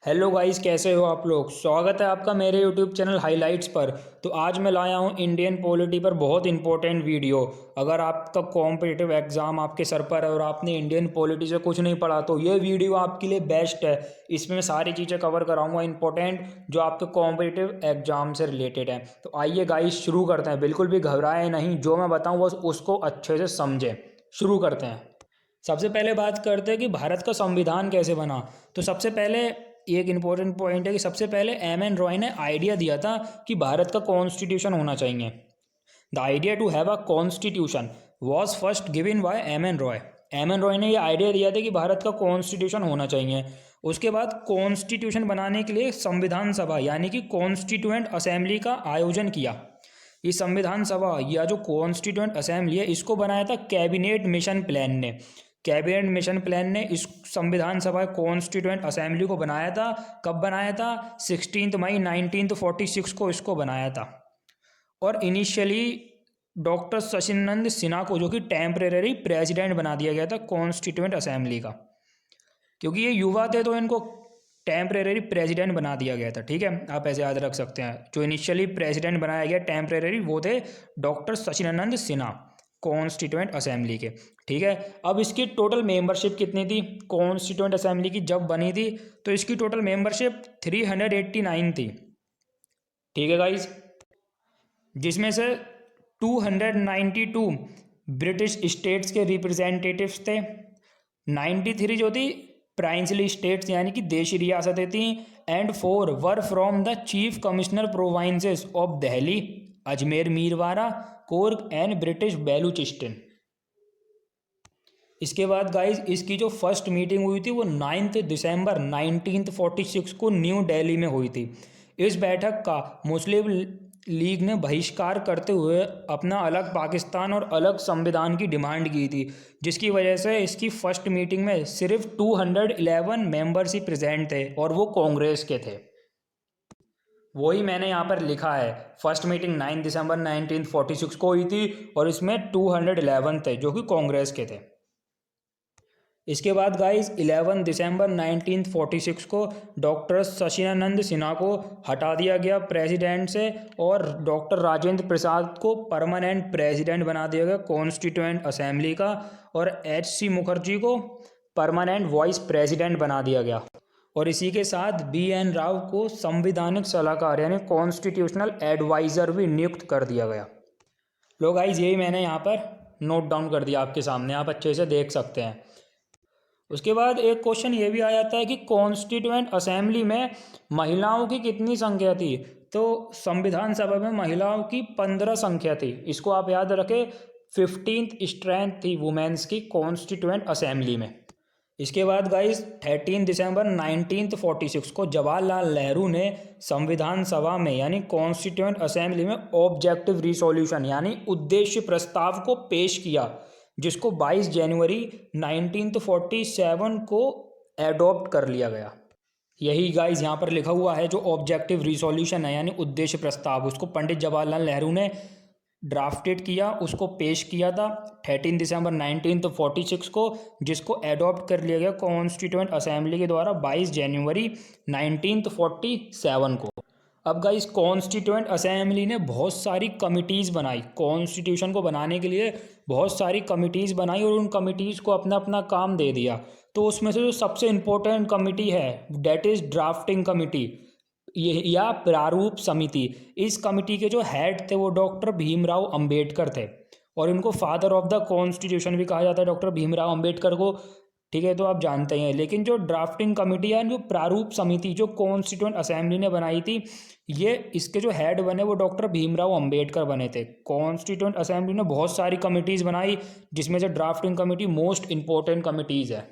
Hello guys, कैसे हो आप लोग। स्वागत है आपका मेरे यूट्यूब चैनल हाइलाइट्स पर। तो आज मैं लाया हूँ इंडियन पॉलिटी पर बहुत इंपॉर्टेंट वीडियो। अगर आपका कॉम्पिटिटिव एग्जाम आपके सर पर है और आपने इंडियन पॉलिटी से कुछ नहीं पढ़ा तो ये वीडियो आपके लिए बेस्ट है। इसमें मैं सारी चीज़ें कवर कराऊंगा इंपॉर्टेंट जो आपके कॉम्पिटिटिव एग्जाम से रिलेटेड है। तो आइए गाइस शुरू करते हैं। बिल्कुल भी घबराएं नहीं, जो मैं बताऊँ बस उसको अच्छे से समझें। शुरू करते हैं। सबसे पहले बात करते हैं कि भारत का संविधान कैसे बना। तो सबसे पहले एक इम्पोर्टेंट पॉइंट है कि सबसे पहले एम एन रॉय ने आइडिया दिया था कि भारत का कॉन्स्टिट्यूशन होना चाहिए। The idea to have a constitution was first given by M N Roy. M N Roy ने ये आइडिया दिया था कि भारत का कॉन्स्टिट्यूशन होना चाहिए। उसके बाद कॉन्स्टिट्यूशन बनाने के लिए संविधान सभा यानी कि कॉन्स्टिट्यूएंट असेंबली का आयोजन किया। इस संविधान सभा या जो कॉन्स्टिट्यूएंट असेंबली है इसको बनाया था कैबिनेट मिशन प्लान ने। कैबिनेट मिशन प्लान ने इस संविधान सभा कॉन्स्टिट्यूएंट असेंबली को बनाया था। कब बनाया था? 16 मई 1946 को इसको बनाया था। और इनिशियली डॉक्टर सचिदानंद सिन्हा को, जो कि टेम्परेरी प्रेसिडेंट बना दिया गया था कॉन्स्टिट्यूएंट असेंबली का। क्योंकि ये युवा थे तो इनको टेम्परेरी प्रेसिडेंट बना दिया गया था। ठीक है, आप ऐसे याद रख सकते हैं। जो इनिशियली प्रेसिडेंट बनाया गया टेम्परेरी वो थे doctor Sachchidananda Sinha constituent assembly के। ठीक है, अब इसकी टोटल मेंबरशिप कितनी थी कॉन्स्टिट्यूएंट असेंबली की जब बनी थी? तो इसकी टोटल मेंबरशिप 389 थी। ठीक है गाइज, जिसमें से 292 ब्रिटिश स्टेट्स के रिप्रेजेंटेटिव्स थे। 93 जो थी प्राइंसली स्टेट्स यानी कि देशी रियासतें थी। And 4 were from the chief commissioner provinces of Delhi, Ajmer, Merwara, Coorg and British Baluchistan. इसके बाद गाइज इसकी जो फर्स्ट मीटिंग हुई थी वो 9 दिसंबर 1946 को न्यू दिल्ली में हुई थी। इस बैठक का मुस्लिम लीग ने बहिष्कार करते हुए अपना अलग पाकिस्तान और अलग संविधान की डिमांड की थी, जिसकी वजह से इसकी फर्स्ट मीटिंग में सिर्फ 211 मेंबर्स ही प्रेजेंट थे और वो कांग्रेस के थे। वही मैंने यहाँ पर लिखा है, फर्स्ट मीटिंग 9 दिसंबर 1946 को हुई थी और इसमें 211 थे जो कि कांग्रेस के थे। इसके बाद गाइस 11 दिसंबर 1946 को डॉक्टर सचिदानंद सिन्हा को हटा दिया गया प्रेसिडेंट से और डॉक्टर राजेंद्र प्रसाद को परमानेंट प्रेसिडेंट बना दिया गया कॉन्स्टिट्यूएंट असेंबली का। और H.C. मुखर्जी को परमानेंट वाइस प्रेसिडेंट बना दिया गया। और इसी के साथ B.N. राव को संवैधानिक सलाहकार यानी कॉन्स्टिट्यूशनल एडवाइज़र भी नियुक्त कर दिया गया। लो गाइस, यही मैंने यहाँ पर नोट डाउन कर दिया आपके सामने, आप अच्छे से देख सकते हैं। उसके बाद एक क्वेश्चन ये भी आ जाता है कि कॉन्स्टिट्यूएंट असेंबली में महिलाओं की कितनी संख्या थी? तो संविधान सभा में महिलाओं की 15 संख्या थी। इसको आप याद रखें, 15th स्ट्रेंथ थी वुमेन्स की कॉन्स्टिट्यूएंट असेंबली में। इसके बाद गाइस 13 दिसंबर 1946 को जवाहरलाल नेहरू ने संविधान सभा में यानी कॉन्स्टिट्यूएंट असेंबली में ऑब्जेक्टिव रिसोल्यूशन यानी उद्देश्य प्रस्ताव को पेश किया, जिसको 22 जनवरी 1947 को एडॉप्ट कर लिया गया। यही गाइस यहाँ पर लिखा हुआ है, जो ऑब्जेक्टिव रिसोल्यूशन है यानी उद्देश्य प्रस्ताव, उसको पंडित जवाहरलाल नेहरू ने ड्राफ्टेड किया, उसको पेश किया था 13 दिसंबर 1946 को, जिसको एडॉप्ट कर लिया गया कॉन्स्टिट्यूएंट असेंबली के द्वारा 22 जनवरी 1947 को। अब गाइस कॉन्स्टिट्यूएंट असेंबली ने बहुत सारी कमिटीज़ बनाई, कॉन्स्टिट्यूशन को बनाने के लिए बहुत सारी कमिटीज़ बनाई और उन कमिटीज़ को अपना अपना काम दे दिया। तो उसमें से जो सबसे इम्पोर्टेंट कमिटी है डेट इज़ ड्राफ्टिंग कमिटी या प्रारूप समिति। इस कमिटी के जो हेड थे वो डॉक्टर भीमराव अंबेडकर थे और इनको फादर ऑफ द कॉन्स्टिट्यूशन भी कहा जाता है डॉक्टर भीमराव अंबेडकर को। ठीक है, तो आप जानते हैं। लेकिन जो ड्राफ्टिंग कमेटी है, जो प्रारूप समिति जो कॉन्स्टिट्यूएंट असेंबली ने बनाई थी, ये इसके जो हेड बने वो डॉक्टर भीमराव अंबेडकर बने थे। कॉन्स्टिट्यूएंट असेंबली ने बहुत सारी कमिटीज़ बनाई, जिसमें से drafting committee most important committees है।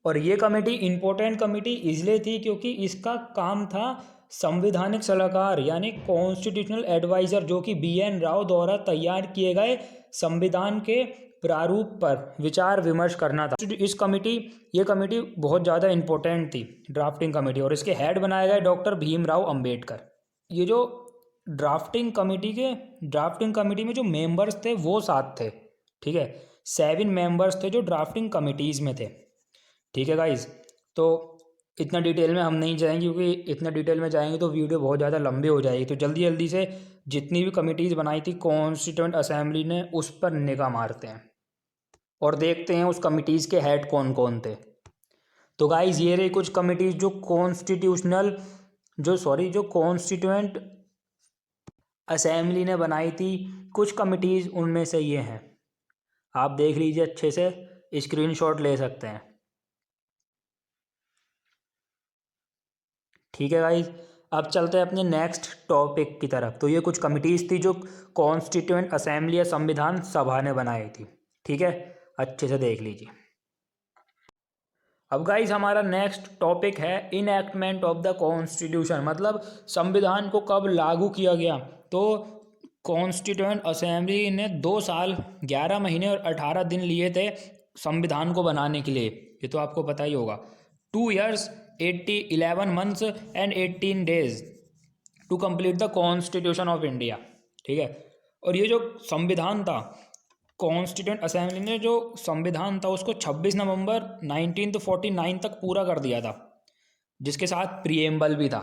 और ये कमेटी इंपॉर्टेंट कमेटी इसलिए थी क्योंकि इसका काम था संवैधानिक सलाहकार यानी कॉन्स्टिट्यूशनल एडवाइज़र, जो कि B.N. राव द्वारा तैयार किए गए संविधान के प्रारूप पर विचार विमर्श करना था। ये कमेटी बहुत ज़्यादा इंपॉर्टेंट थी, ड्राफ्टिंग कमेटी, और इसके हेड बनाए गए डॉक्टर भीमराव अंबेडकर। ये जो ड्राफ्टिंग कमेटी में जो मेंबर्स थे वो 7 थे। ठीक है, 7 मेंबर्स थे जो ड्राफ्टिंग कमिटीज़ में थे। ठीक है गाइज, तो इतना डिटेल में हम नहीं जाएंगे, क्योंकि इतना डिटेल में जाएंगे तो वीडियो बहुत ज़्यादा लंबी हो जाएगी। तो जल्दी जल्दी से जितनी भी कमिटीज़ बनाई थी कॉन्स्टिट्यूएंट असेंबली ने, उस पर निगाह मारते हैं और देखते हैं उस कमिटीज़ के हेड कौन कौन थे। तो गाइज ये रही कुछ कमिटीज़ जो कॉन्स्टिट्यूएंट असेंबली ने बनाई थी। कुछ कमिटीज़ उनमें से ये हैं, आप देख लीजिए, अच्छे से स्क्रीनशॉट ले सकते हैं। ठीक है गाइज, अब चलते हैं अपने नेक्स्ट टॉपिक की तरफ। तो ये कुछ कमिटीज़ थी जो कॉन्स्टिट्यूएंट असेंबली या संविधान सभा ने बनाई थी। ठीक है, अच्छे से देख लीजिए। अब गाइज हमारा नेक्स्ट टॉपिक है इनएक्टमेंट ऑफ द कॉन्स्टिट्यूशन, मतलब संविधान को कब लागू किया गया। तो कॉन्स्टिट्यूएंट असेंबली ने 2 साल 11 महीने और 18 दिन लिए थे संविधान को बनाने के लिए, ये तो आपको पता ही होगा। 2 years 11 months and 18 days to complete the constitution of India. ठीक है, और ये जो संविधान था, कॉन्स्टिट्यूएंट असेंबली ने जो संविधान था उसको 26 नवंबर 1949 तक पूरा कर दिया था, जिसके साथ प्रिएम्बल भी था।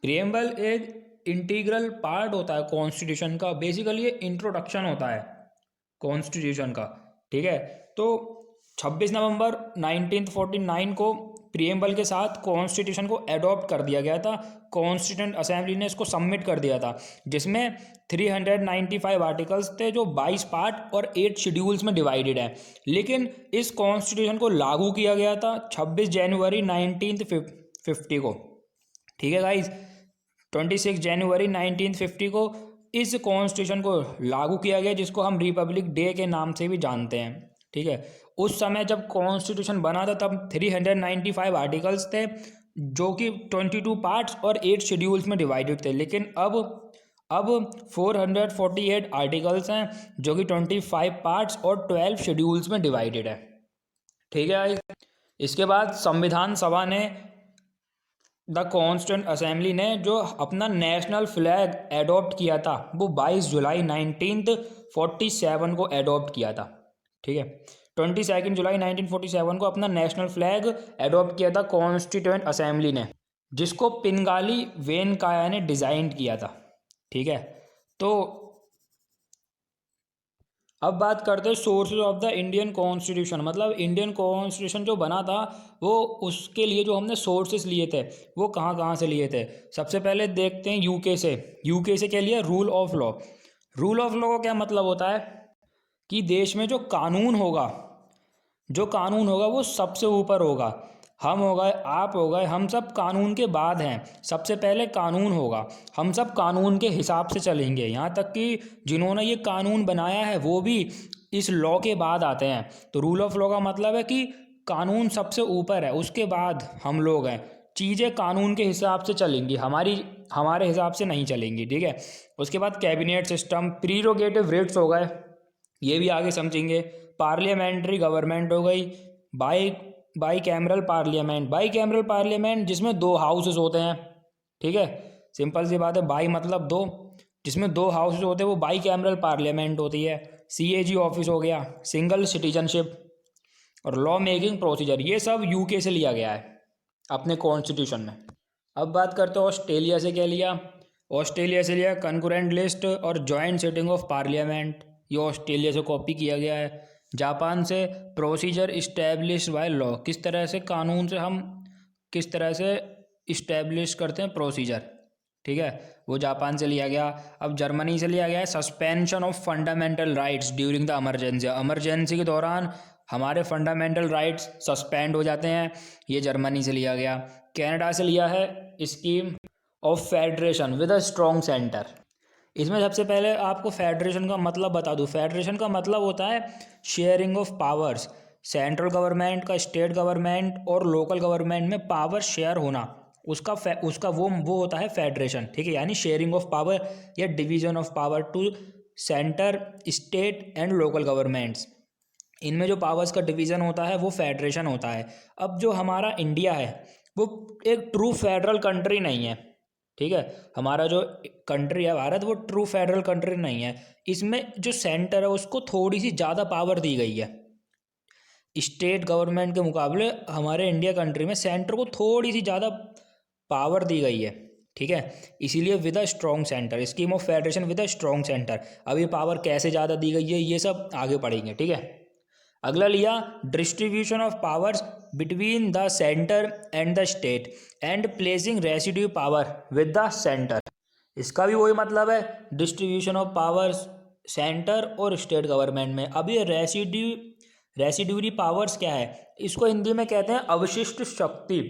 प्रिएम्बल एक इंटीग्रल पार्ट होता है कॉन्स्टिट्यूशन का, बेसिकली ये इंट्रोडक्शन होता है कॉन्स्टिट्यूशन का। ठीक है, तो 26 नवंबर 1949 को प्रिएम्बल के साथ कॉन्स्टिट्यूशन को एडॉप्ट कर दिया गया था। कॉन्स्टिट्यूएंट असेंबली ने इसको सबमिट कर दिया था, जिसमें 395 आर्टिकल्स थे जो 22 पार्ट और 8 शेड्यूल्स में डिवाइडेड है। लेकिन इस कॉन्स्टिट्यूशन को लागू किया गया था 26 जनवरी 1950 को। ठीक है गाइज, 26 जनवरी 1950 को इस कॉन्स्टिट्यूशन को लागू किया गया, जिसको हम रिपब्लिक डे के नाम से भी जानते हैं। ठीक है, उस समय जब कॉन्स्टिट्यूशन बना था तब 395 आर्टिकल्स थे जो कि 22 पार्ट्स और 8 शेड्यूल्स में डिवाइडेड थे। लेकिन अब 448 आर्टिकल्स हैं जो कि 25 पार्ट्स और 12 शेड्यूल्स में डिवाइडेड है। ठीक है, इसके बाद संविधान सभा ने, द कॉन्स्टिट्यूएंट असेंबली ने जो अपना नेशनल फ्लैग एडॉप्ट किया था वो 22 जुलाई 1947 को एडॉप्ट किया था। ठीक है, 22 जुलाई 1947 को अपना नेशनल फ्लैग एडॉप्ट किया था कॉन्स्टिट्यूएंट असेंबली ने, जिसको पिंगाली वेंकैया ने डिज़ाइन किया था। ठीक है, तो अब बात करते हैं sources of the Indian constitution, मतलब इंडियन कॉन्स्टिट्यूशन जो बना था वो, उसके लिए जो हमने सोर्सेज लिए थे वो कहाँ कहाँ से लिए थे। सबसे पहले देखते हैं यूके से। यूके से क्या लिया? Rule of law. Rule of law का क्या मतलब होता है कि देश में जो कानून होगा वो सबसे ऊपर होगा। हम हो गए, आप हो गए, हम सब कानून के बाद हैं। सबसे पहले कानून होगा, हम सब कानून के हिसाब से चलेंगे। यहाँ तक कि जिन्होंने ये कानून बनाया है वो भी इस लॉ के बाद आते हैं। तो रूल ऑफ लॉ का मतलब है कि कानून सबसे ऊपर है, उसके बाद हम लोग हैं। चीज़ें कानून के हिसाब से चलेंगी, हमारे हिसाब से नहीं चलेंगी। ठीक है, उसके बाद कैबिनेट सिस्टम, प्रीरोगेटिव रिट्स हो गए, ये भी आगे समझेंगे। पार्लियामेंट्री गवर्नमेंट हो गई, बाई कैमरल पार्लियामेंट जिसमें 2 हाउसेस होते हैं। ठीक है, सिंपल सी बात है, बाई मतलब 2, जिसमें 2 हाउसेस होते हैं वो बाई कैमरल पार्लियामेंट होती है। CAG ऑफिस हो गया, सिंगल सिटीजनशिप और लॉ मेकिंग प्रोसीजर, ये सब यूके से लिया गया है अपने कॉन्स्टिट्यूशन में। अब बात करते हैं ऑस्ट्रेलिया से क्या लिया। ऑस्ट्रेलिया से लिया कंकरेंट लिस्ट और जॉइंट सिटिंग ऑफ पार्लियामेंट, ये ऑस्ट्रेलिया से कॉपी किया गया है। जापान से प्रोसीजर इस्टेब्लिश बाय लॉ, किस तरह से कानून से हम किस तरह से इस्टेब्लिश करते हैं प्रोसीजर। ठीक है, वो जापान से लिया गया। अब जर्मनी से लिया गया है suspension of fundamental rights during the emergency के दौरान हमारे फंडामेंटल राइट्स सस्पेंड हो जाते हैं, ये जर्मनी से लिया गया। कनाडा से लिया है scheme of federation with a strong centre. इसमें सबसे पहले आपको फेडरेशन का मतलब बता दूं। फेडरेशन का मतलब होता है sharing of powers, central government का स्टेट गवर्नमेंट और लोकल गवर्नमेंट में पावर शेयर होना, उसका वो होता है फेडरेशन। ठीक है, यानी शेयरिंग ऑफ पावर या division of power to centre, state and local governments, इनमें जो पावर्स का डिवीज़न होता है वो फेडरेशन होता है। अब जो हमारा इंडिया है वो एक ट्रू फेडरल कंट्री नहीं है। ठीक है, हमारा जो कंट्री है भारत, वो ट्रू फेडरल कंट्री नहीं है। इसमें जो सेंटर है उसको थोड़ी सी ज़्यादा पावर दी गई है। स्टेट गवर्नमेंट के मुकाबले हमारे इंडिया कंट्री में सेंटर को थोड़ी सी ज़्यादा पावर दी गई है, ठीक है। इसीलिए with a strong centre, scheme of federation with a strong centre. अब ये पावर कैसे ज़्यादा दी गई है ये सब आगे पढ़ेंगे, ठीक है। अगला लिया distribution of powers between the centre and the state and placing residue power with the centre. इसका भी वही मतलब है, डिस्ट्रीब्यूशन ऑफ पावर्स सेंटर और स्टेट गवर्नमेंट में। अब ये रेसिड्यूरी पावर्स क्या है, इसको हिंदी में कहते हैं अवशिष्ट शक्ति,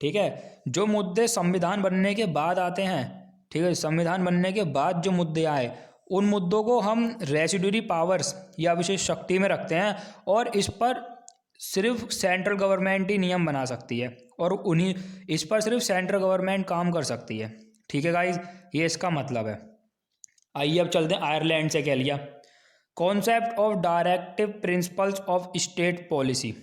ठीक है। जो मुद्दे संविधान बनने के बाद आते हैं, ठीक है, संविधान बनने के बाद जो मुद्दे आए उन मुद्दों को हम रेसिड्यूरी पावर्स या विशेष शक्ति में रखते हैं, और इस पर सिर्फ सेंट्रल गवर्नमेंट ही नियम बना सकती है, और इस पर सिर्फ सेंट्रल गवर्नमेंट काम कर सकती है, ठीक है गाइज। ये इसका मतलब है। आइए अब चलते हैं आयरलैंड से क्या लिया। Concept of directive principles of state policy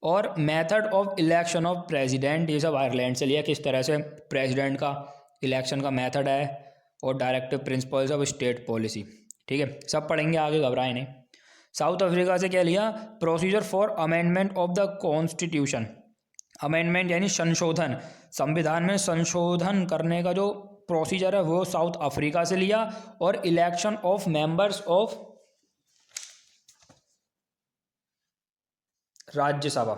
और method of election of president, ये सब आयरलैंड से लिया। किस तरह से प्रेसिडेंट का इलेक्शन का मेथड है और directive principles of state policy, ठीक है, सब पढ़ेंगे आगे, घबराए नहीं। साउथ अफ्रीका से क्या लिया, procedure for amendment of the constitution. Amendment यानी संशोधन, संविधान में संशोधन करने का जो प्रोसीजर है वो साउथ अफ्रीका से लिया। और election of members of Rajya Sabha,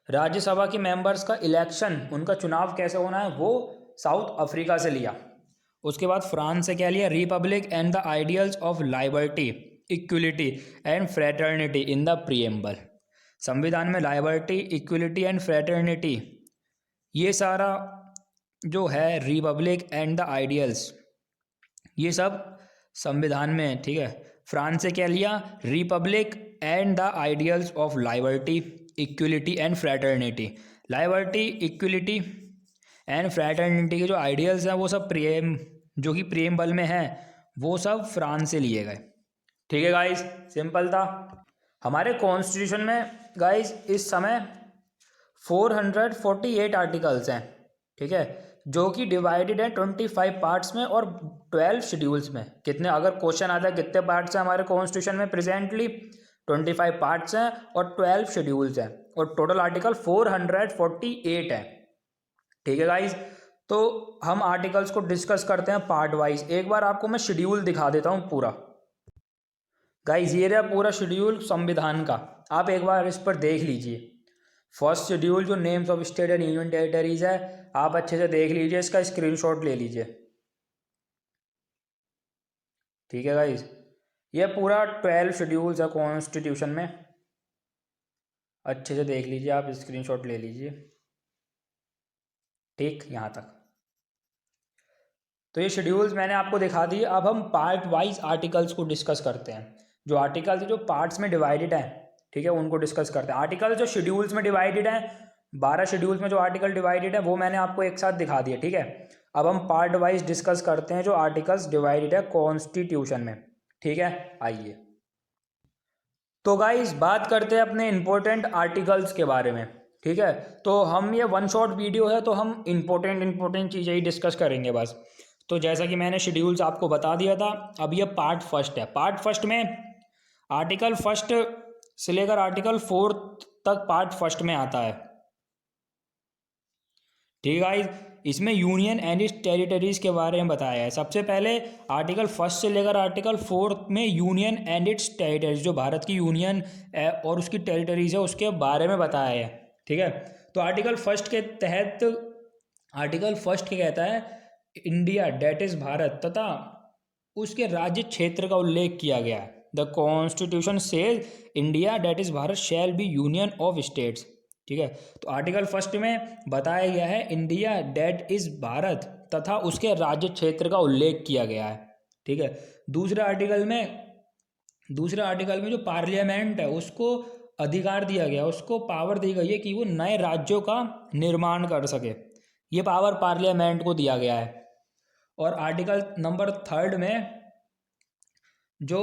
Rajya Sabha के मेंबर्स का इलेक्शन, उनका चुनाव कैसे होना है वो साउथ अफ्रीका से लिया। उसके बाद फ्रांस से क्या लिया, Republic and the ideals of liberty equality and fraternity in the preamble. संविधान में लाइबर्टी इक्वलिटी एंड फ्रेटर्निटी ये सारा जो है, रिपब्लिक एंड द आइडियल्स, ये सब संविधान में, ठीक है। फ्रांस से क्या लिया, Republic and the ideals of liberty equality and fraternity. Liberty equality and fraternity के जो आइडियल्स हैं वो सब जो कि प्रीएम्बल में हैं वो सब फ्रांस से लिए गए, ठीक है गाइस। सिंपल था। हमारे कॉन्स्टिट्यूशन में गाइस इस समय 448 आर्टिकल्स हैं, ठीक है, जो कि डिवाइडेड है 25 पार्ट्स में और 12 शेड्यूल्स में। कितने, अगर क्वेश्चन आता है कितने पार्ट्स हैं हमारे कॉन्स्टिट्यूशन में, प्रेजेंटली 25 पार्ट्स हैं और 12 शेड्यूल्स हैं, और टोटल आर्टिकल 448 है, ठीक है गाइज। तो हम आर्टिकल्स को डिस्कस करते हैं पार्ट वाइज। एक बार आपको मैं शेड्यूल दिखा देता हूँ पूरा। गाइज ये रहा पूरा शेड्यूल संविधान का, आप एक बार इस पर देख लीजिए। फर्स्ट शेड्यूल जो names of state and union territories है, आप अच्छे से देख लीजिए, इसका स्क्रीनशॉट ले लीजिए, ठीक है गाइज। ये पूरा 12 शेड्यूल्स है कॉन्स्टिट्यूशन में, अच्छे से देख लीजिए, आप स्क्रीनशॉट ले लीजिए, ठीक, यहाँ तक। तो ये शेड्यूल्स मैंने आपको दिखा दिए। अब हम पार्ट वाइज आर्टिकल्स को डिस्कस करते हैं। जो आर्टिकल्स जो पार्ट्स में डिवाइडेड हैं, ठीक है, उनको डिस्कस करते हैं। आर्टिकल जो शेड्यूल्स में डिवाइडेड हैं, 12 शेड्यूल्स में जो आर्टिकल डिवाइडेड है वो मैंने आपको एक साथ दिखा दिया, ठीक है। अब हम पार्ट वाइज डिस्कस करते हैं जो आर्टिकल्स डिवाइडेड है कॉन्स्टिट्यूशन में, ठीक है। आइए तो गाइस बात करते हैं अपने इंपॉर्टेंट आर्टिकल्स के बारे में, ठीक है। तो हम ये वन शॉट वीडियो है तो हम इंपॉर्टेंट चीज़ें ही डिस्कस करेंगे बस। तो जैसा कि मैंने शेड्यूल्स आपको बता दिया था, अब ये पार्ट फर्स्ट है। पार्ट फर्स्ट में आर्टिकल फर्स्ट से लेकर आर्टिकल 4 तक पार्ट फर्स्ट में आता है, ठीक है। इसमें यूनियन एंड इट्स टेरिटरीज के बारे में बताया है। सबसे पहले आर्टिकल फर्स्ट से लेकर आर्टिकल 4 में यूनियन एंड इट्स टेरिटरीज, जो भारत की यूनियन और उसकी टेरिटरीज है उसके बारे में बताया है, ठीक है। तो आर्टिकल फर्स्ट के तहत, आर्टिकल फर्स्ट के कहता है इंडिया डेट इज भारत तथा उसके राज्य क्षेत्र का उल्लेख किया गया है। The constitution says India that is Bharat shall be union of states, ठीक है। तो आर्टिकल फर्स्ट में बताया गया है इंडिया डेट इज भारत तथा उसके राज्य क्षेत्र का उल्लेख किया गया है, ठीक है। दूसरे आर्टिकल में जो पार्लियामेंट है उसको अधिकार दिया गया, उसको पावर दी गई है कि वो नए राज्यों का निर्माण कर सके, ये पावर पार्लियामेंट को दिया गया है। और आर्टिकल नंबर 3 में जो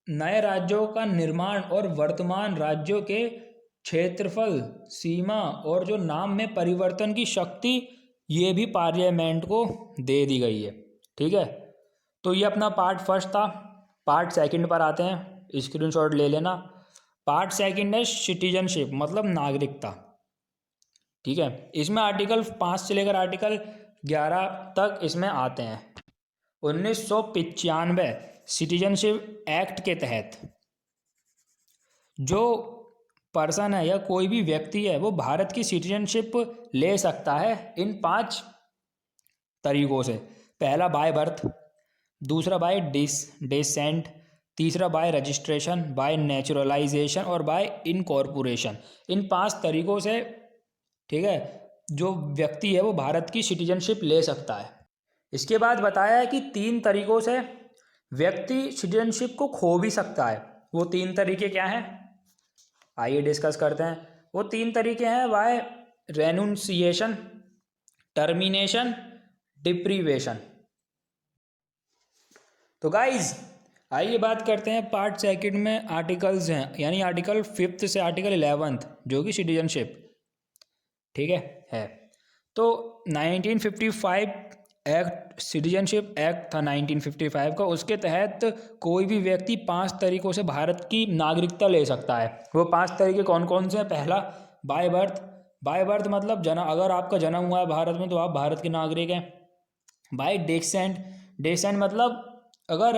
नए राज्यों का निर्माण और वर्तमान राज्यों के क्षेत्रफल, सीमा और जो नाम में परिवर्तन की शक्ति, ये भी पार्लियामेंट को दे दी गई है, ठीक है। तो ये अपना पार्ट फर्स्ट था। पार्ट सेकंड पर आते हैं, स्क्रीनशॉट ले लेना। पार्ट सेकंड है सिटीजनशिप, मतलब नागरिकता। ठीक है, इसमें आर्टिकल 5 से लेकर आर्टिकल 11 तक इसमें आते हैं। 1995 सिटीजनशिप एक्ट के तहत जो पर्सन है या कोई भी व्यक्ति है वो भारत की सिटीजनशिप ले सकता है इन 5 तरीकों से। पहला बाय बर्थ, दूसरा बाय डिसेंट, तीसरा बाय रजिस्ट्रेशन, बाय नेचुरलाइजेशन और बाय इनकॉर्पोरेशन। इन 5 तरीकों से, ठीक है, जो व्यक्ति है वो भारत की सिटीजनशिप ले सकता है। इसके बाद बताया है कि 3 तरीकों से व्यक्ति सिटीजनशिप को खो भी सकता है। वो 3 तरीके क्या हैं, आइए डिस्कस करते हैं। वो 3 तरीके हैं बाय रेनुंसिएशन, टर्मिनेशन, डिप्रीवेशन। तो गाइज आइए बात करते हैं पार्ट सेकंड में आर्टिकल्स हैं, यानी आर्टिकल 5 से आर्टिकल 11 जो कि सिटीजनशिप, ठीक है। तो 1955 एक्ट, सिटीजनशिप एक्ट था 1955 का, उसके तहत कोई भी व्यक्ति 5 तरीकों से भारत की नागरिकता ले सकता है। वो 5 तरीके कौन कौन से हैं? पहला बाय बर्थ। बाय बर्थ मतलब अगर आपका जन्म हुआ है भारत में तो आप भारत के नागरिक हैं। बाय डिसेंट, डिसेंट मतलब अगर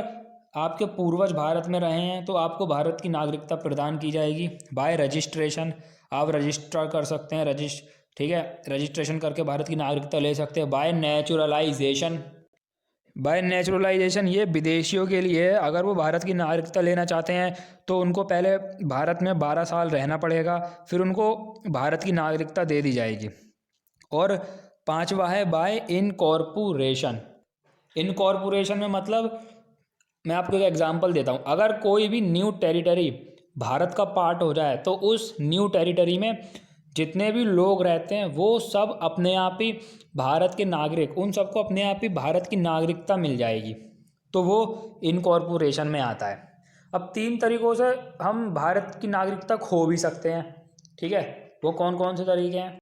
आपके पूर्वज भारत में रहे हैं तो आपको भारत की नागरिकता प्रदान की जाएगी। बाय रजिस्ट्रेशन, आप रजिस्टर कर सकते हैं, ठीक है, रजिस्ट्रेशन करके भारत की नागरिकता ले सकते हैं। बाय नेचुरलाइजेशन, बाय नेचुरलाइजेशन ये विदेशियों के लिए है। अगर वो भारत की नागरिकता लेना चाहते हैं तो उनको पहले भारत में 12 साल रहना पड़ेगा, फिर उनको भारत की नागरिकता दे दी जाएगी। और 5वां है बाय इनकॉर्पोरेशन। इनकॉर्पोरेशन में मतलब मैं आपको एक एग्जांपल देता हूँ। अगर कोई भी न्यू टेरिटरी भारत का पार्ट हो जाए तो उस न्यू टेरिटरी में जितने भी लोग रहते हैं वो सब अपने आप ही भारत के नागरिक, उन सबको अपने आप ही भारत की नागरिकता मिल जाएगी। तो वो इनकॉर्पोरेशन में आता है। अब 3 तरीकों से हम भारत की नागरिकता खो भी सकते हैं, ठीक है। वो कौन कौन से तरीके हैं?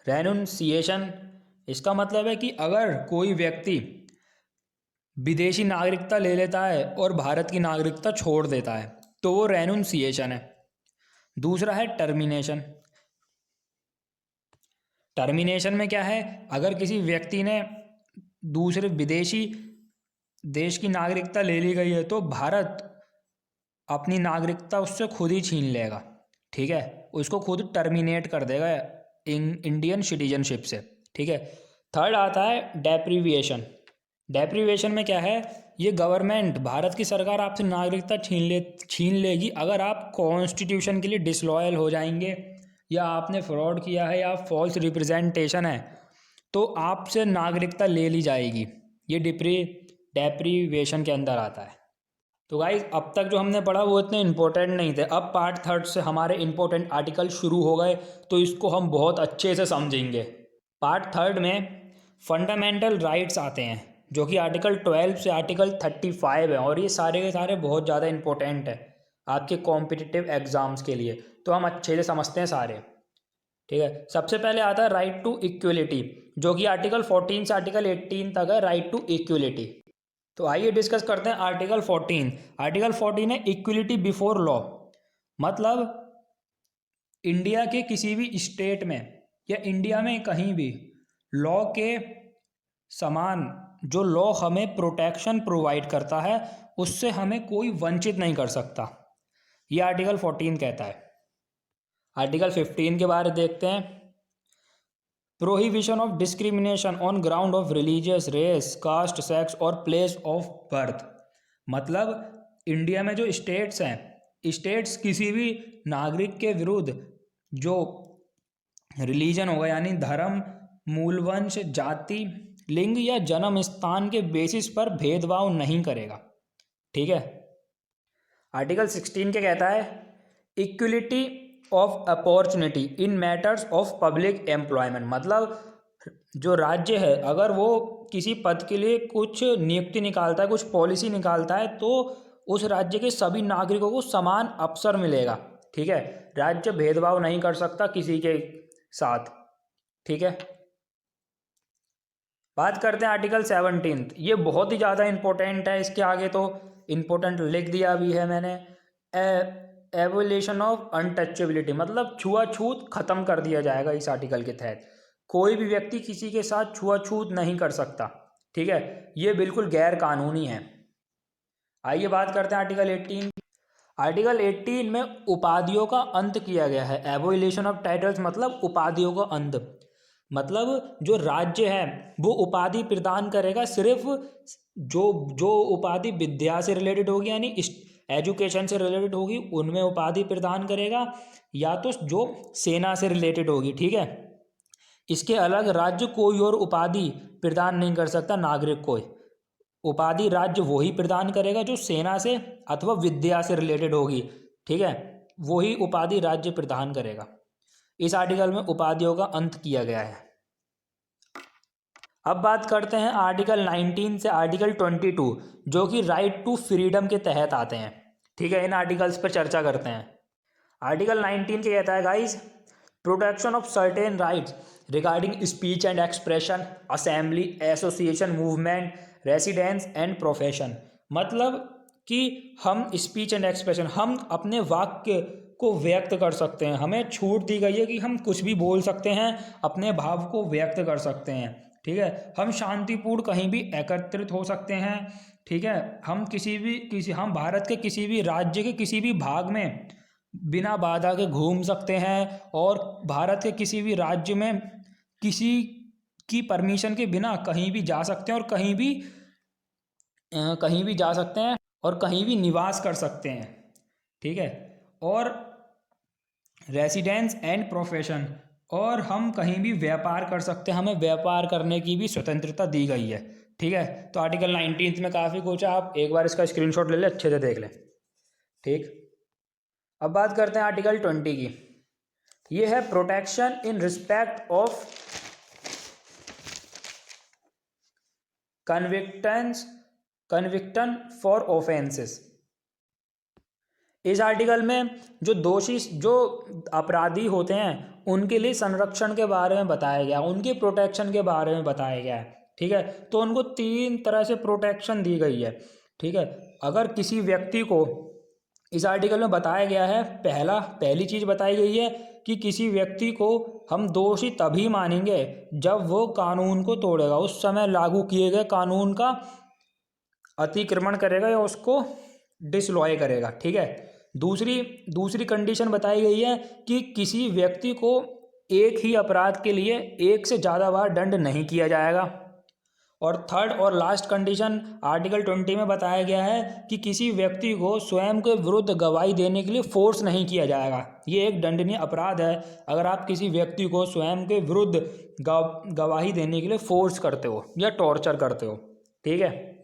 रेनुंसिएशन, इसका मतलब है कि अगर कोई व्यक्ति विदेशी नागरिकता ले लेता है और भारत की नागरिकता छोड़ देता है तो वो रेनुंसिएशन है। दूसरा है टर्मिनेशन। टर्मिनेशन में क्या है, अगर किसी व्यक्ति ने दूसरे विदेशी देश की नागरिकता ले ली गई है तो भारत अपनी नागरिकता उससे खुद ही छीन लेगा, ठीक है, उसको खुद टर्मिनेट कर देगा इंडियन सिटीजनशिप से, ठीक है। थर्ड आता है डेप्रीविएशन। डेप्रीविएशन में क्या है, ये गवर्नमेंट, भारत की सरकार आपसे नागरिकता छीन लेगी अगर आप कॉन्स्टिट्यूशन के लिए डिसलॉयल हो जाएंगे या आपने फ्रॉड किया है या फॉल्स रिप्रेजेंटेशन है तो आपसे नागरिकता ले ली जाएगी। ये डेप्रीविएशन के अंदर आता है। तो गाइज अब तक जो हमने पढ़ा वो इतने इंपॉर्टेंट नहीं थे। अब पार्ट थर्ड से हमारे इंपॉर्टेंट आर्टिकल शुरू हो गए तो इसको हम बहुत अच्छे से समझेंगे। पार्ट थर्ड में फंडामेंटल राइट्स आते हैं जो कि आर्टिकल 12 से आर्टिकल 35 है और ये सारे के सारे बहुत ज़्यादा इंपॉर्टेंट है आपके कॉम्पिटिटिव एग्जाम्स के लिए। तो हम अच्छे से समझते हैं सारे, ठीक है। सबसे पहले आता है राइट टू इक्वलिटी जो कि आर्टिकल 14 से आर्टिकल 18 तक है, राइट टू इक्वलिटी। तो आइए डिस्कस करते हैं आर्टिकल 14। आर्टिकल 14 है इक्वलिटी बिफोर लॉ, मतलब इंडिया के किसी भी स्टेट में या इंडिया में कहीं भी लॉ के समान जो लॉ हमें प्रोटेक्शन प्रोवाइड करता है उससे हमें कोई वंचित नहीं कर सकता, ये आर्टिकल 14 कहता है। आर्टिकल 15 के बारे में देखते हैं। Prohibition of discrimination on ground of religious, race, caste, sex और प्लेस ऑफ बर्थ, मतलब इंडिया में जो स्टेट्स हैं, स्टेट्स किसी भी नागरिक के विरुद्ध जो रिलीजन होगा यानी धर्म, मूलवंश, जाति, लिंग या जन्म स्थान के बेसिस पर भेदभाव नहीं करेगा, ठीक है। आर्टिकल 16 क्या कहता है, equality of opportunity in matters of public employment, मतलब जो राज्य है अगर वो किसी पद के लिए कुछ नियुक्ति निकालता है, कुछ पॉलिसी निकालता है तो उस राज्य के सभी नागरिकों को समान अवसर मिलेगा, ठीक है। राज्य भेदभाव नहीं कर सकता किसी के साथ, ठीक है। बात करते हैं आर्टिकल 17। ये बहुत ही ज़्यादा इंपॉर्टेंट है, इसके आगे तो इंपॉर्टेंट लिख दिया भी है मैंने। एबोलिशन ऑफ अनटचेबिलिटी, मतलब छुआछूत खत्म कर दिया जाएगा इस आर्टिकल के तहत। कोई भी व्यक्ति किसी के साथ छुआछूत नहीं कर सकता, ठीक है, ये बिल्कुल गैर कानूनी है। आइए बात करते हैं आर्टिकल 18। आर्टिकल 18 में उपाधियों का अंत किया गया है। एबोलिशन ऑफ टाइटल्स मतलब उपाधियों का अंत, मतलब जो राज्य है वो उपाधि प्रदान करेगा सिर्फ जो जो उपाधि विद्या से रिलेटेड होगी, यानी एजुकेशन से रिलेटेड होगी, उनमें उपाधि प्रदान करेगा, या तो जो सेना से रिलेटेड होगी, ठीक है। इसके अलग राज्य कोई और उपाधि प्रदान नहीं कर सकता नागरिक को। उपाधि राज्य वही प्रदान करेगा जो सेना से अथवा विद्या से रिलेटेड होगी, ठीक है, वही उपाधि राज्य प्रदान करेगा। इस आर्टिकल में उपाधियों का अंत किया गया है। अब बात करते हैं आर्टिकल 19 से आर्टिकल 22, जो कि राइट टू फ्रीडम के तहत आते हैं, ठीक है। इन आर्टिकल्स पर चर्चा करते हैं। आर्टिकल 19 क्या कहता है guys? Protection of certain rights regarding speech and expression, assembly, association, movement, residence and profession. मतलब कि हम स्पीच एंड एक्सप्रेशन, हम अपने वाक्य को व्यक्त कर सकते हैं, हमें छूट दी गई है कि हम कुछ भी बोल सकते हैं, अपने भाव को व्यक्त कर सकते हैं, ठीक है। हम शांतिपूर्ण कहीं भी एकत्रित हो सकते हैं, ठीक है। हम हम भारत के किसी भी राज्य के किसी भी भाग में बिना बाधा के घूम सकते हैं, और भारत के किसी भी राज्य में किसी की परमिशन के बिना कहीं भी जा सकते हैं, और कहीं भी जा सकते हैं और कहीं भी निवास कर सकते हैं, ठीक है। और रेसिडेंस एंड प्रोफेशन, और हम कहीं भी व्यापार कर सकते हैं, हमें व्यापार करने की भी स्वतंत्रता दी गई है, ठीक है। तो आर्टिकल 19 में काफ़ी कुछ है, आप एक बार इसका स्क्रीनशॉट ले लें, अच्छे से देख लें, ठीक। अब बात करते हैं आर्टिकल 20 की। ये है protection in respect of conviction for offences. इस आर्टिकल में जो अपराधी होते हैं उनके लिए संरक्षण के बारे में बताया गया, उनके प्रोटेक्शन के बारे में बताया गया है, ठीक है। तो उनको 3 तरह से प्रोटेक्शन दी गई है, ठीक है। अगर किसी व्यक्ति को, इस आर्टिकल में बताया गया है, पहली चीज़ बताई गई है कि किसी व्यक्ति को हम दोषी तभी मानेंगे जब वो कानून को तोड़ेगा, उस समय लागू किए गए कानून का अतिक्रमण करेगा या उसको डिसलॉय करेगा, ठीक है। दूसरी कंडीशन बताई गई है कि किसी व्यक्ति को एक ही अपराध के लिए एक से ज़्यादा बार दंड नहीं किया जाएगा। और थर्ड और लास्ट कंडीशन आर्टिकल 20 में बताया गया है कि किसी व्यक्ति को स्वयं के विरुद्ध गवाही देने के लिए फोर्स नहीं किया जाएगा। ये एक दंडनीय अपराध है अगर आप किसी व्यक्ति को स्वयं के विरुद्ध गवाही देने के लिए फोर्स करते हो या टॉर्चर करते हो, ठीक है।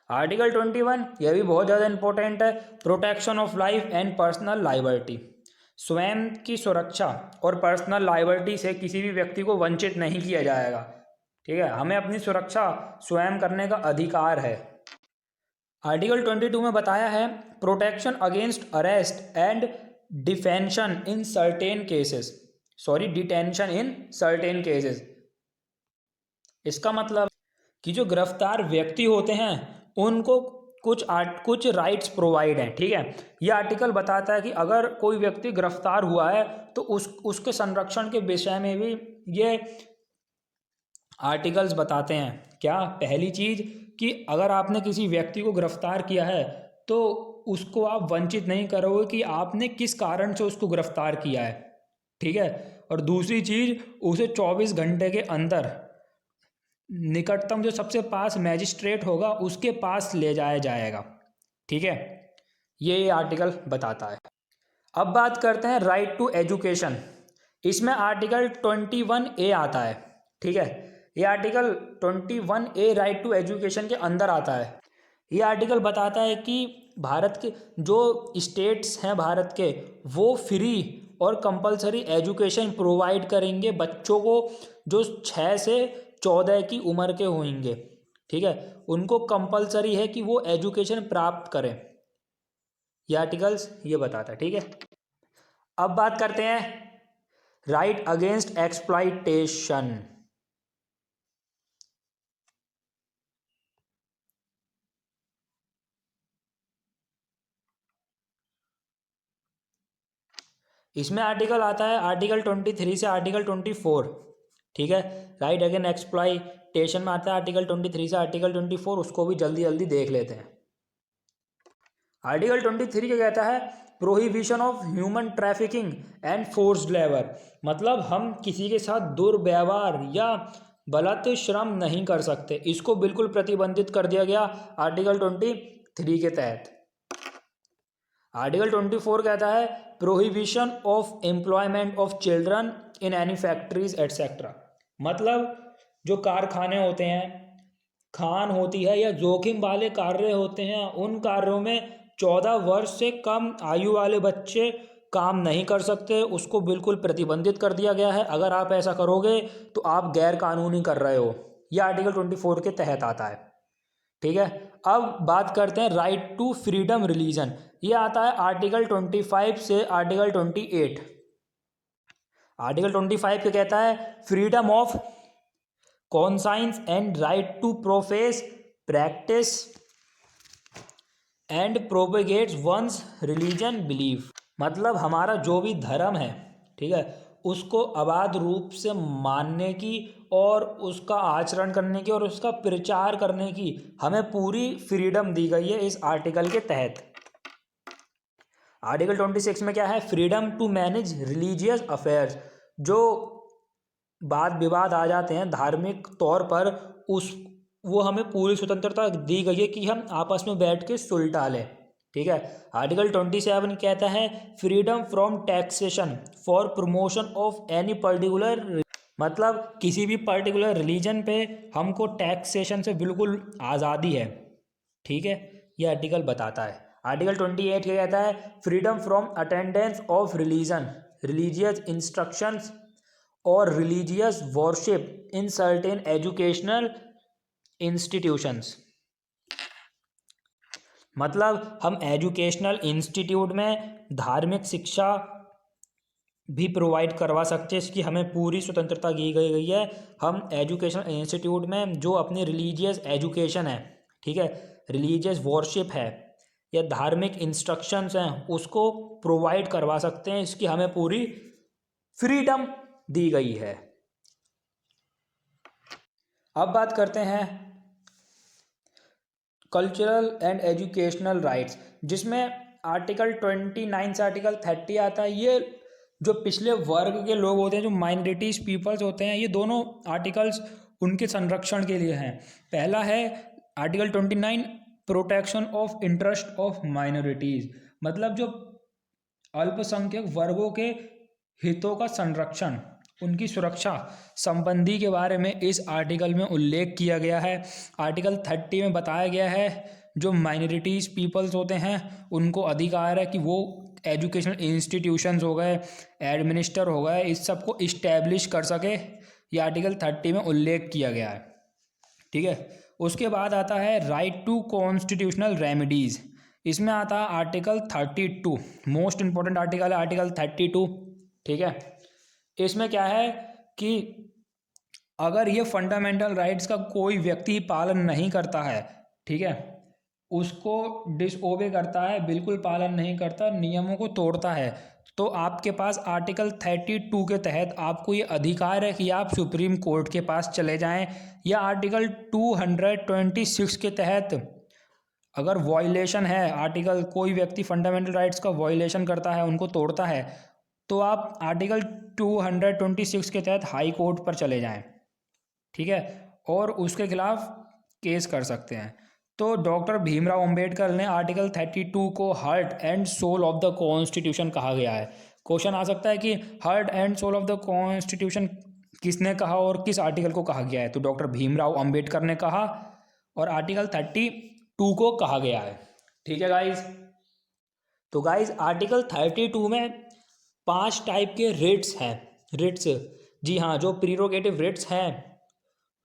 आर्टिकल 21, यह भी बहुत ज़्यादा इंपॉर्टेंट है। Protection of life and personal liability, स्वयं की सुरक्षा और पर्सनल लाइबिलिटी से किसी भी व्यक्ति को वंचित नहीं किया जाएगा, ठीक है। हमें अपनी सुरक्षा स्वयं करने का अधिकार है। आर्टिकल 22 में बताया है protection against arrest and detention in certain cases. इसका मतलब कि जो गिरफ्तार व्यक्ति होते हैं उनको कुछ राइट्स प्रोवाइड हैं, ठीक है। ये आर्टिकल बताता है कि अगर कोई व्यक्ति गिरफ्तार हुआ है तो उसके संरक्षण के विषय में भी ये आर्टिकल्स बताते हैं। क्या? पहली चीज़ कि अगर आपने किसी व्यक्ति को गिरफ्तार किया है तो उसको आप वंचित नहीं करोगे कि आपने किस कारण से उसको गिरफ्तार किया है, ठीक है। और दूसरी चीज़, उसे 24 घंटे के अंदर निकटतम जो सबसे पास मैजिस्ट्रेट होगा उसके पास ले जाया जाएगा, ठीक है। ये आर्टिकल बताता है। अब बात करते हैं राइट टू एजुकेशन। इसमें आर्टिकल 21A आता है, ठीक है। ये article 21A right to education के अंदर आता है। ये आर्टिकल बताता है कि भारत के जो स्टेट्स हैं भारत के, वो फ्री और कंपलसरी एजुकेशन प्रोवाइड करेंगे बच्चों को जो 6 से 14 की उम्र के होंगे, ठीक है। उनको कंपलसरी है कि वो एजुकेशन प्राप्त करें। ये आर्टिकल्स ये बताता है, ठीक है। अब बात करते हैं राइट अगेंस्ट एक्सप्लॉइटेशन। इसमें आर्टिकल आता है आर्टिकल 23 से आर्टिकल 24, ठीक है। राइट अगेन एक्सप्लॉयटेशन में आता है आर्टिकल 23 से आर्टिकल 24, उसको भी जल्दी जल्दी देख लेते हैं। आर्टिकल 23 क्या कहता है? Prohibition of human trafficking and forced labour, मतलब हम किसी के साथ दुर्व्यवहार या बलात्कार श्रम नहीं कर सकते, इसको बिल्कुल प्रतिबंधित कर दिया गया आर्टिकल 23 के तहत। आर्टिकल 24 कहता है prohibition of employment of children in any factories etcetera, मतलब जो कारखाने होते हैं, खान होती है या जोखिम वाले कार्य होते हैं, उन कार्यों में 14 वर्ष से कम आयु वाले बच्चे काम नहीं कर सकते, उसको बिल्कुल प्रतिबंधित कर दिया गया है। अगर आप ऐसा करोगे तो आप गैर कानूनी कर रहे हो, यह आर्टिकल 24 के तहत आता है, ठीक है। अब बात करते हैं राइट टू फ्रीडम रिलीजन, ये आता है आर्टिकल 25 से आर्टिकल 28। आर्टिकल 25 क्या कहता है? Freedom of conscience and right to profess practice and propagates one's religion belief, मतलब हमारा जो भी धर्म है, ठीक है, उसको अबाध रूप से मानने की और उसका आचरण करने की और उसका प्रचार करने की हमें पूरी फ्रीडम दी गई है इस आर्टिकल के तहत। आर्टिकल 26 में क्या है? Freedom to manage religious affairs, जो वाद विवाद आ जाते हैं धार्मिक तौर पर, वो हमें पूरी स्वतंत्रता दी गई है कि हम आपस में बैठ के सुलझा लें, ठीक है। आर्टिकल 27 कहता है freedom from taxation for promotion of any particular, मतलब किसी भी पर्टिकुलर रिलीजन पे हमको टैक्सेशन से बिल्कुल आज़ादी है, ठीक है, ये आर्टिकल बताता है। आर्टिकल 28 क्या कहता है? Freedom from attendance of religion, religious instructions और religious worship in certain educational institutions, मतलब हम एजुकेशनल इंस्टीट्यूट में धार्मिक शिक्षा भी प्रोवाइड करवा सकते हैं, इसकी हमें पूरी स्वतंत्रता दी गई है। हम एजुकेशनल इंस्टीट्यूट में जो अपनी रिलीजियस एजुकेशन है, ठीक है, रिलीजियस वर्शिप है या धार्मिक इंस्ट्रक्शंस हैं, उसको प्रोवाइड करवा सकते हैं, इसकी हमें पूरी फ्रीडम दी गई है। अब बात करते हैं कल्चरल एंड एजुकेशनल राइट्स, जिसमें आर्टिकल 29 से आर्टिकल 30 आता है। ये जो पिछले वर्ग के लोग होते हैं, जो माइनॉरिटीज पीपल्स होते हैं, ये दोनों आर्टिकल्स उनके संरक्षण के लिए हैं। पहला है article 29 protection of interest of minorities, मतलब जो अल्पसंख्यक वर्गों के हितों का संरक्षण, उनकी सुरक्षा संबंधी के बारे में इस आर्टिकल में उल्लेख किया गया है। आर्टिकल 30 में बताया गया है जो माइनॉरिटीज़ पीपल्स होते हैं उनको अधिकार है कि वो एजुकेशनल इंस्टीट्यूशंस हो गए, एडमिनिस्टर हो गए, इस सब को इस्टेब्लिश कर सके, ये आर्टिकल 30 में उल्लेख किया गया है, ठीक है। उसके बाद आता है राइट टू कॉन्स्टिट्यूशनल रेमेडीज़, इसमें आता है आर्टिकल 32, मोस्ट इंपॉर्टेंट आर्टिकल है आर्टिकल 32, ठीक है। इसमें क्या है कि अगर ये फंडामेंटल राइट्स का कोई व्यक्ति पालन नहीं करता है, ठीक है, उसको डिसओबे करता है, बिल्कुल पालन नहीं करता, नियमों को तोड़ता है, तो आपके पास आर्टिकल 32 के तहत आपको ये अधिकार है कि आप सुप्रीम कोर्ट के पास चले जाएं, या आर्टिकल 226 के तहत अगर वॉयलेशन है, आर्टिकल कोई व्यक्ति फंडामेंटल राइट्स का वॉयलेशन करता है, उनको तोड़ता है, तो आप आर्टिकल 226 के तहत हाई कोर्ट पर चले जाएं, ठीक है, और उसके खिलाफ केस कर सकते हैं। तो डॉक्टर भीमराव अंबेडकर ने आर्टिकल 32 को heart and soul of the constitution कहा गया है। क्वेश्चन आ सकता है कि heart and soul of the constitution किसने कहा और किस आर्टिकल को कहा गया है? तो डॉक्टर भीमराव अंबेडकर ने कहा और आर्टिकल 32 को कहा गया है, ठीक है गाइज। तो गाइज आर्टिकल 32 में 5 टाइप के रिट्स हैं, रिट्स, जी हाँ, जो प्रीरोगेटिव रिट्स हैं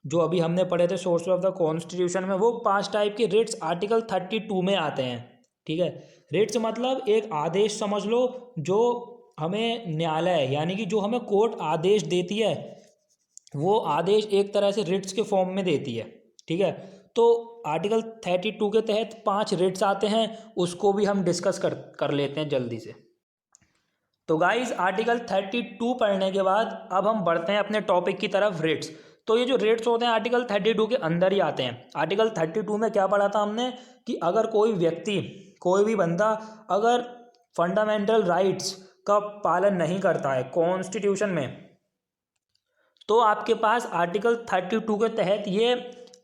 जो अभी हमने पढ़े थे सोर्स ऑफ द कॉन्स्टिट्यूशन में, वो 5 टाइप के रिट्स आर्टिकल 32 में आते हैं, ठीक है। रिट्स मतलब एक आदेश समझ लो, जो हमें न्यायालय यानी कि जो हमें कोर्ट आदेश देती है, वो आदेश एक तरह से रिट्स के फॉर्म में देती है, ठीक है। तो आर्टिकल 32 के तहत 5 रिट्स आते हैं, उसको भी हम डिस्कस कर लेते हैं जल्दी से। तो गाइस आर्टिकल 32 पढ़ने के बाद अब हम बढ़ते हैं अपने टॉपिक की तरफ, रेट्स। तो ये जो रेट्स होते हैं आर्टिकल 32 के अंदर ही आते हैं। आर्टिकल 32 में क्या पढ़ा था हमने कि अगर कोई व्यक्ति, कोई भी बंदा अगर फंडामेंटल राइट्स का पालन नहीं करता है कॉन्स्टिट्यूशन में, तो आपके पास आर्टिकल 32 के तहत ये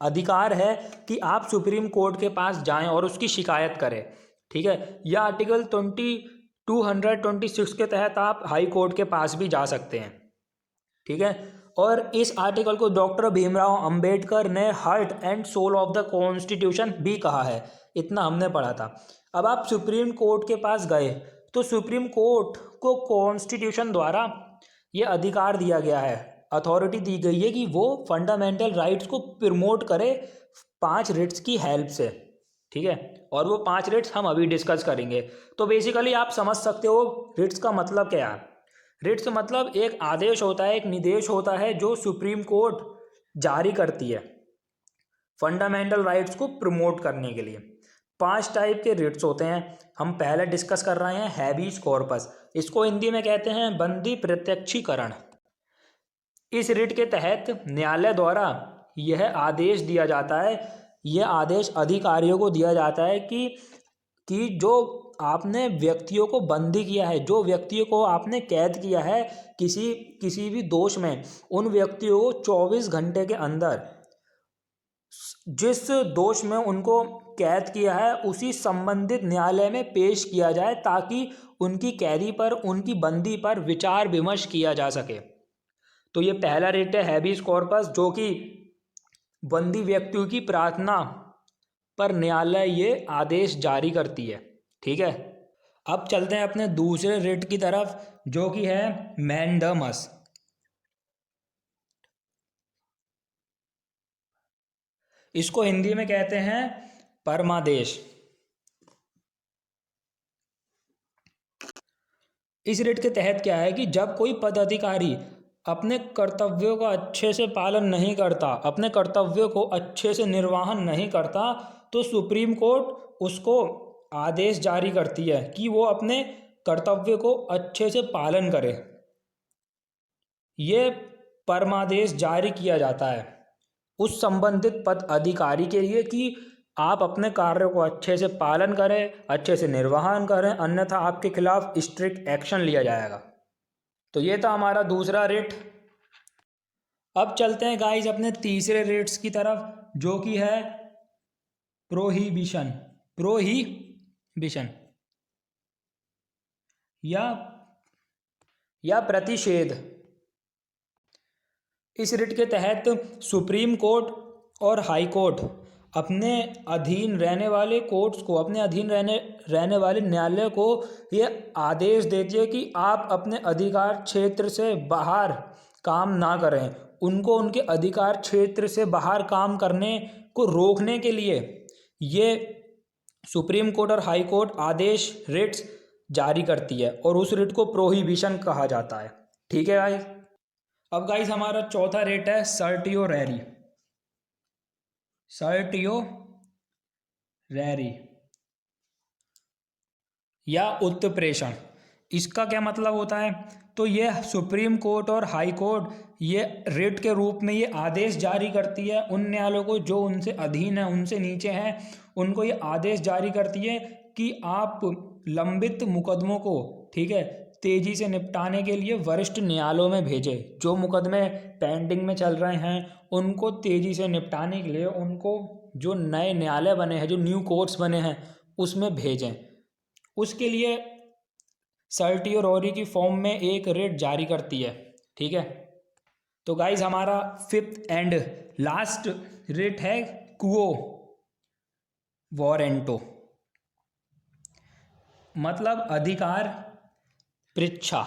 अधिकार है कि आप सुप्रीम कोर्ट के पास जाएं और उसकी शिकायत करें। ठीक है, या आर्टिकल 226 के तहत आप हाई कोर्ट के पास भी जा सकते हैं। ठीक है, और इस आर्टिकल को डॉक्टर भीमराव अंबेडकर ने heart and soul of the constitution भी कहा है। इतना हमने पढ़ा था। अब आप सुप्रीम कोर्ट के पास गए तो सुप्रीम कोर्ट को कॉन्स्टिट्यूशन द्वारा ये अधिकार दिया गया है, अथॉरिटी दी गई है कि वो फंडामेंटल राइट्स को प्रमोट करे 5 रिट्स की हेल्प से। ठीक है, और वो 5 रिट्स हम अभी डिस्कस करेंगे। तो बेसिकली आप समझ सकते हो रिट्स का मतलब क्या है। रिट्स मतलब एक आदेश होता है, एक निर्देश होता है जो सुप्रीम कोर्ट जारी करती है फंडामेंटल राइट्स को प्रमोट करने के लिए। 5 टाइप के रिट्स होते हैं। हम पहले डिस्कस कर रहे हैं हैबीज कॉर्पस, इसको हिंदी में कहते हैं बंदी प्रत्यक्षीकरण। इस रिट के तहत न्यायालय द्वारा यह आदेश दिया जाता है, यह आदेश अधिकारियों को दिया जाता है कि जो आपने व्यक्तियों को बंदी किया है, जो व्यक्तियों को आपने कैद किया है किसी भी दोष में, उन व्यक्तियों को 24 घंटे के अंदर जिस दोष में उनको कैद किया है उसी संबंधित न्यायालय में पेश किया जाए, ताकि उनकी कैदी पर, उनकी बंदी पर विचार विमर्श किया जा सके। तो ये पहला रिट है हैबीज कॉर्पस, जो कि बंदी व्यक्तियों की प्रार्थना पर न्यायालय ये आदेश जारी करती है। ठीक है, अब चलते हैं अपने दूसरे रिट की तरफ, जो कि है मैंडमस। इसको हिंदी में कहते हैं परमादेश। इस रिट के तहत क्या है कि जब कोई पदाधिकारी अपने कर्तव्यों का अच्छे से पालन नहीं करता, अपने कर्तव्यों को अच्छे से निर्वहन नहीं करता, तो सुप्रीम कोर्ट उसको आदेश जारी करती है कि वो अपने कर्तव्य को अच्छे से पालन करे। ये परमादेश जारी किया जाता है उस संबंधित पद अधिकारी के लिए कि आप अपने कार्य को अच्छे से पालन करें, अच्छे से निर्वहन करें, अन्यथा आपके खिलाफ स्ट्रिक्ट एक्शन लिया जाएगा। तो ये था हमारा दूसरा रिट। अब चलते हैं गाइस अपने तीसरे रिट्स की तरफ, जो कि है प्रोहिबिशन। प्रोहिबिशन या प्रतिषेध। इस रिट के तहत सुप्रीम कोर्ट और हाई कोर्ट अपने अधीन रहने वाले कोर्ट्स को, अपने अधीन रहने वाले न्यायालय को ये आदेश देती है कि आप अपने अधिकार क्षेत्र से बाहर काम ना करें। उनको उनके अधिकार क्षेत्र से बाहर काम करने को रोकने के लिए ये सुप्रीम कोर्ट और हाई कोर्ट आदेश रिट्स जारी करती है, और उस रिट को प्रोहिबिशन कहा जाता है। ठीक है गाइस। अब गाइस हमारा चौथा रिट है सर्टियोरेरी। सर्टियोरेरी या उत्प्रेषण। इसका क्या मतलब होता है? तो ये सुप्रीम कोर्ट और हाई कोर्ट ये रिट के रूप में ये आदेश जारी करती है उन न्यायालयों को जो उनसे अधीन है, उनसे नीचे हैं, उनको ये आदेश जारी करती है कि आप लंबित मुकदमों को, ठीक है, तेजी से निपटाने के लिए वरिष्ठ न्यायालयों में भेजें। जो मुकदमे पेंडिंग में चल रहे हैं उनको तेजी से निपटाने के लिए उनको जो नए न्यायालय बने हैं, जो न्यू कोर्ट्स बने हैं, उसमें भेजें। उसके लिए सर्टियोरेरी की फॉर्म में एक रिट जारी करती है। ठीक है, तो गाइज हमारा फिफ्थ एंड लास्ट रिट है क्वो वारंटो, मतलब अधिकार पृच्छा।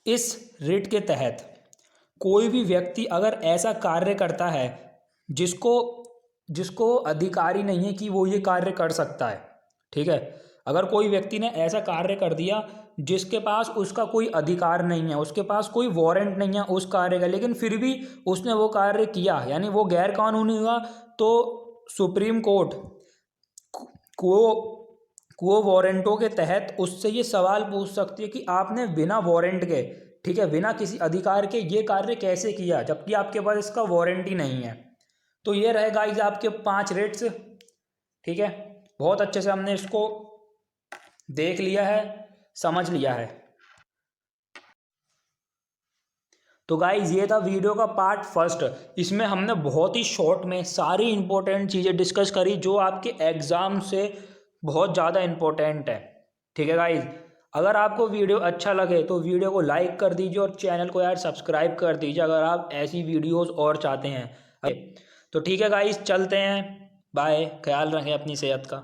इस रिट के तहत कोई भी व्यक्ति अगर ऐसा कार्य करता है जिसको अधिकारी नहीं है कि वो ये कार्य कर सकता है, ठीक है, अगर कोई व्यक्ति ने ऐसा कार्य कर दिया जिसके पास उसका कोई अधिकार नहीं है, उसके पास कोई वारंट नहीं है उस कार्य का, लेकिन फिर भी उसने वो कार्य किया, यानी वो गैर कानूनी हुआ, तो सुप्रीम कोर्ट क्वो वारंटो के तहत उससे ये सवाल पूछ सकती है कि आपने बिना वारंट के, ठीक है, बिना किसी अधिकार के ये कार्य कैसे किया, जबकि आपके पास इसका वारंटी नहीं है। तो ये रहे गाइस आपके 5 रेट्स। ठीक है, बहुत अच्छे से हमने इसको देख लिया है, समझ लिया है। तो गाइज ये था वीडियो का पार्ट फर्स्ट। इसमें हमने बहुत ही शॉर्ट में सारी इंपॉर्टेंट चीज़ें डिस्कस करी जो आपके एग्ज़ाम से बहुत ज़्यादा इंपॉर्टेंट है। ठीक है गाइज, अगर आपको वीडियो अच्छा लगे तो वीडियो को लाइक कर दीजिए और चैनल को यार सब्सक्राइब कर दीजिए अगर आप ऐसी वीडियोस और चाहते हैं। तो ठीक है गाइज, चलते हैं, बाय, ख्याल रखें अपनी सेहत का।